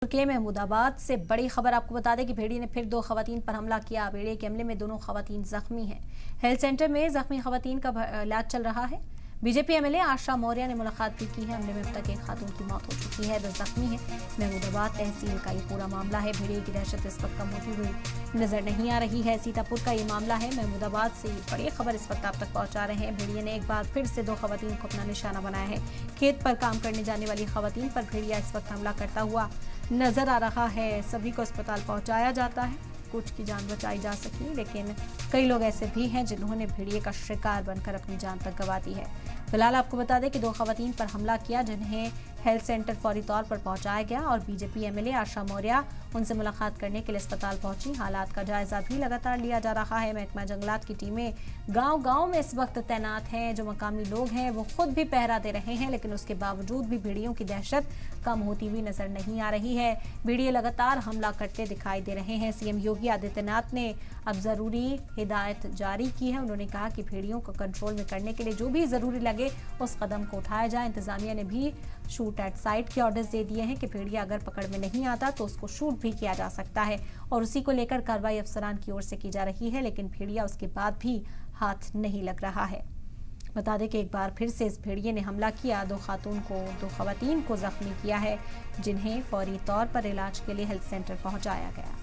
के महमूदाबाद से बड़ी खबर आपको बता दें कि भेड़िए ने फिर 2 खवातीन पर हमला किया। भेड़िए के हमले में दोनों खवातीन जख्मी हैं। हेल्थ सेंटर में जख्मी खवातीन का इलाज चल रहा है। बीजेपी एमएलए आशा मौर्य ने मुलाकात भी की है। हमले में अब तक एक खातून की मौत हो चुकी है, 10 जख्मी है। महमूदाबाद तहसील का ये पूरा मामला है। भेड़िए की दहशत इस वक्त कम होती हुई नजर नहीं आ रही है। सीतापुर का ये मामला है। महमूदाबाद से बड़ी खबर इस वक्त आप तक पहुंचा रहे हैं। भेड़िए ने एक बार फिर से 2 खवातीन को अपना निशाना बनाया है। खेत पर काम करने जाने वाली खवातीन पर भेड़िया इस वक्त हमला करता हुआ नजर आ रहा है। सभी को अस्पताल पहुंचाया जाता है। कुछ की जान बचाई जा सकी, लेकिन कई लोग ऐसे भी हैं जिन्होंने भेड़िए का शिकार बनकर अपनी जान तक गंवा दी है। फिलहाल आपको बता दें कि 2 खवातीन पर हमला किया, जिन्हें हेल्थ सेंटर फौरी तौर पर पहुंचाया गया और बीजेपी एमएलए आशा मौर्य उनसे मुलाकात करने के लिए अस्पताल पहुंची। हालात का जायजा भी लगातार लिया जा रहा है। महकमा जंगलात की टीमें गांव-गांव में इस वक्त तैनात हैं। जो मकामी लोग हैं वो खुद भी पहरा दे रहे हैं, लेकिन उसके बावजूद भी भेड़ियों की दहशत कम होती हुई नजर नहीं आ रही है। भेड़िए लगातार हमला करते दिखाई दे रहे हैं। सीएम योगी आदित्यनाथ ने अब जरूरी हिदायत जारी की है। उन्होंने कहा कि भेड़ियों को कंट्रोल में करने के लिए जो भी जरूरी लगे उस कदम को उठाया जाए। इंतजामिया ने भी शूट एट साइट के ऑर्डर्स दे दिए हैं कि भेड़िया अगर पकड़ में नहीं आता तो उसको शूट भी किया जा सकता है, और उसी को लेकर कार्रवाई अफसरान की ओर से की जा रही है। लेकिन भेड़िया उसके बाद भी हाथ नहीं लग रहा है। बता दें कि एक बार फिर से इस भेड़िए ने हमला किया, 2 खवातीन को जख्मी किया है, जिन्हें फौरी तौर पर इलाज के लिए हेल्थ सेंटर पहुंचाया गया।